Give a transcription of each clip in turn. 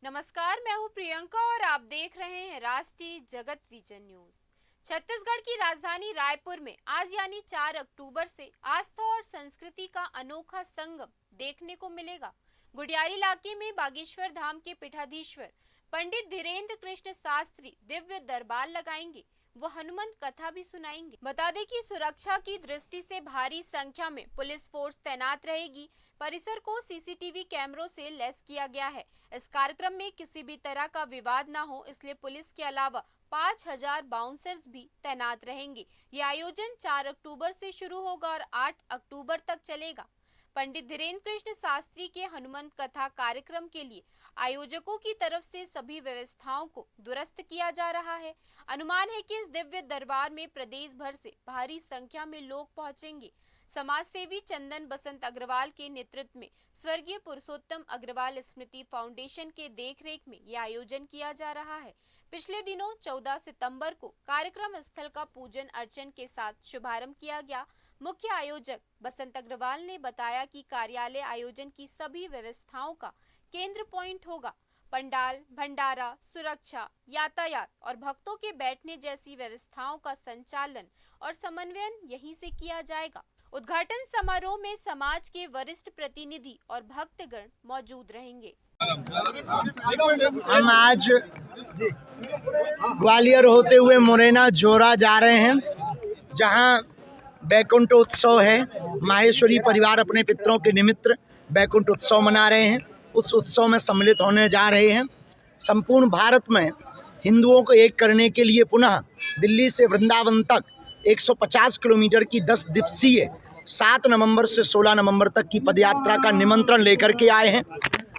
नमस्कार, मैं हूं प्रियंका और आप देख रहे हैं राष्ट्रीय जगत विजन न्यूज। छत्तीसगढ़ की राजधानी रायपुर में आज यानी 4 अक्टूबर से आस्था और संस्कृति का अनोखा संगम देखने को मिलेगा। गुडियारी इलाके में बागेश्वर धाम के पीठाधीश्वर पंडित धीरेन्द्र कृष्ण शास्त्री दिव्य दरबार लगाएंगे। वो हनुमंत कथा भी सुनाएंगे। बता दें कि सुरक्षा की दृष्टि से भारी संख्या में पुलिस फोर्स तैनात रहेगी। परिसर को सीसीटीवी कैमरों से लैस किया गया है। इस कार्यक्रम में किसी भी तरह का विवाद न हो, इसलिए पुलिस के अलावा 5000 बाउंसर्स भी तैनात रहेंगे। ये आयोजन 4 अक्टूबर से शुरू होगा और 8 अक्टूबर तक चलेगा। पंडित धीरेन्द्र कृष्ण शास्त्री के हनुमंत कथा कार्यक्रम के लिए आयोजकों की तरफ से सभी व्यवस्थाओं को दुरुस्त किया जा रहा है। अनुमान है कि इस दिव्य दरबार में प्रदेश भर से भारी संख्या में लोग पहुंचेंगे। समाज सेवी चंदन बसंत अग्रवाल के नेतृत्व में स्वर्गीय पुरुषोत्तम अग्रवाल स्मृति फाउंडेशन के देखरेख में यह आयोजन किया जा रहा है। पिछले दिनों 14 सितंबर को कार्यक्रम स्थल का पूजन अर्चन के साथ शुभारंभ किया गया। मुख्य आयोजक बसंत अग्रवाल ने बताया कि कार्यालय आयोजन की सभी व्यवस्थाओं का केंद्र पॉइंट होगा। पंडाल, भंडारा, सुरक्षा, यातायात और भक्तों के बैठने जैसी व्यवस्थाओं का संचालन और समन्वयन यहीं से किया जाएगा। उद्घाटन समारोह में समाज के वरिष्ठ प्रतिनिधि और भक्तगण मौजूद रहेंगे। हम आज ग्वालियर होते हुए मुरैना जोरा जा रहे हैं, जहां बैकुंठ उत्सव है। माहेश्वरी परिवार अपने पितरों के निमित्त बैकुंठ उत्सव मना रहे हैं। उस उत्सव में सम्मिलित होने जा रहे हैं। संपूर्ण भारत में हिंदुओं को एक करने के लिए पुनः दिल्ली से वृंदावन तक 150 किलोमीटर की 10 दिवसीय 7 नवंबर से 16 नवंबर तक की पदयात्रा का निमंत्रण लेकर के आए हैं।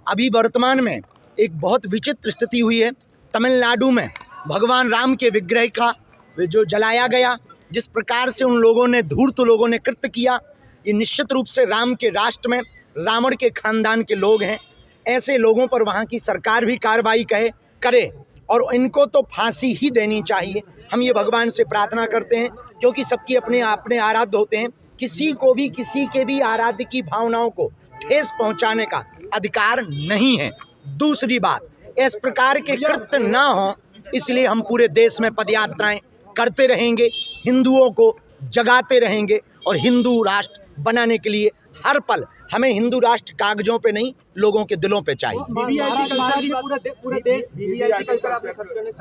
अभी वर्तमान में एक बहुत विचित्र स्थिति हुई है। तमिलनाडु में भगवान राम के विग्रह का जो जलाया गया, जिस प्रकार से उन लोगों ने, धूर्त लोगों ने कृत्य किया, ये निश्चित रूप से राम के राष्ट्र में रावण के खानदान के लोग हैं। ऐसे लोगों पर वहाँ की सरकार भी कार्रवाई करे और इनको तो फांसी ही देनी चाहिए। हम ये भगवान से प्रार्थना करते हैं, क्योंकि सबकी अपने आराध्य होते हैं। किसी को भी किसी के भी आराध्य की भावनाओं को ठेस पहुँचाने का अधिकार नहीं है। दूसरी बात, इस प्रकार के कृत्य ना हो, इसलिए हम पूरे देश में पदयात्राएं करते रहेंगे, हिंदुओं को जगाते रहेंगे और हिंदू राष्ट्र बनाने के लिए हर पल हमें हिंदू राष्ट्र कागजों पे नहीं, लोगों के दिलों पे चाहिए।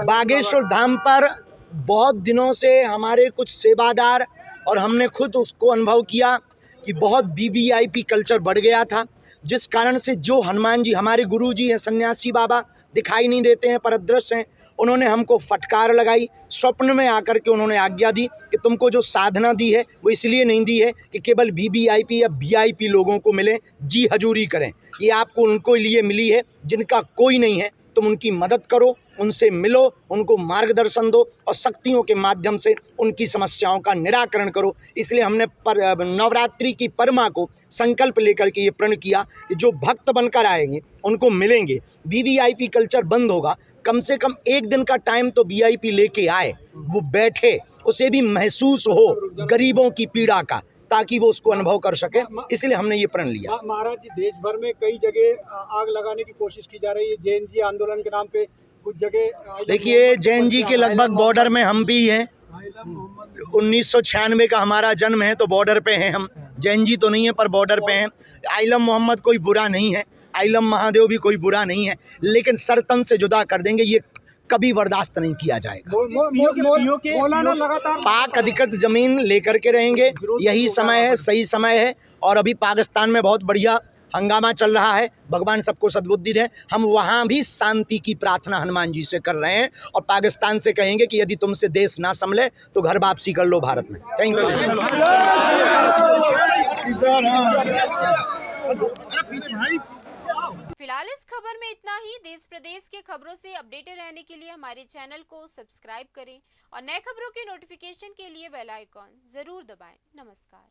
बागेश्वर धाम पर बहुत दिनों से हमारे कुछ सेवादार और हमने खुद उसको अनुभव किया कि बहुत वीवीआईपी कल्चर बढ़ गया था, जिस कारण से जो हनुमान जी हमारे गुरु जी हैं, सन्यासी बाबा दिखाई नहीं देते हैं, पर अदृश्य हैं, उन्होंने हमको फटकार लगाई। स्वप्न में आकर के उन्होंने आज्ञा दी कि तुमको जो साधना दी है वो इसलिए नहीं दी है कि केवल वीवीआईपी या वीआईपी लोगों को मिले, जी हजूरी करें। ये आपको उनको लिए मिली है जिनका कोई नहीं है। तुम उनकी मदद करो, उनसे मिलो, उनको मार्गदर्शन दो और शक्तियों के माध्यम से उनकी समस्याओं का निराकरण करो। इसलिए हमने नवरात्रि की परमा को संकल्प लेकर के ये प्रण किया कि जो भक्त बनकर आएंगे उनको मिलेंगे। वीवीआईपी कल्चर बंद होगा। कम से कम एक दिन का टाइम तो वीआईपी लेके आए, वो बैठे, उसे भी महसूस हो गरीबों की पीड़ा का, ताकि वो उसको अनुभव कर सके। इसलिए हमने ये प्रण लिया। महाराज जी, देश भर में कई जगह आग लगाने की कोशिश की जा रही है। जैन जी आंदोलन के नाम पे कुछ जगह, देखिए, जैन जी के लगभग बॉर्डर में हम भी हैं। 1996 का हमारा जन्म है, तो बॉर्डर पे हैं हम। जैन जी तो नहीं है पर बॉर्डर पे हैं। आइलम मोहम्मद कोई बुरा नहीं है, आइलम महादेव भी कोई बुरा नहीं है, लेकिन सरतन से जुदा कर देंगे, ये कभी बर्दाश्त नहीं किया जाएगा। पाक अधिकृत जमीन लेकर के रहेंगे, यही समय है, सही समय है। और अभी पाकिस्तान में बहुत बढ़िया हंगामा चल रहा है, भगवान सबको सद्बुद्धि दें। हम वहाँ भी शांति की प्रार्थना हनुमान जी से कर रहे हैं और पाकिस्तान से कहेंगे कि यदि तुमसे देश ना संभले तो घर वापसी कर लो भारत में। Thank you. फिलहाल इस खबर में इतना ही। देश प्रदेश के खबरों से अपडेटेड रहने के लिए हमारे चैनल को सब्सक्राइब करें और नए खबरों के नोटिफिकेशन के लिए बेल आइकॉन जरूर दबाएं। नमस्कार।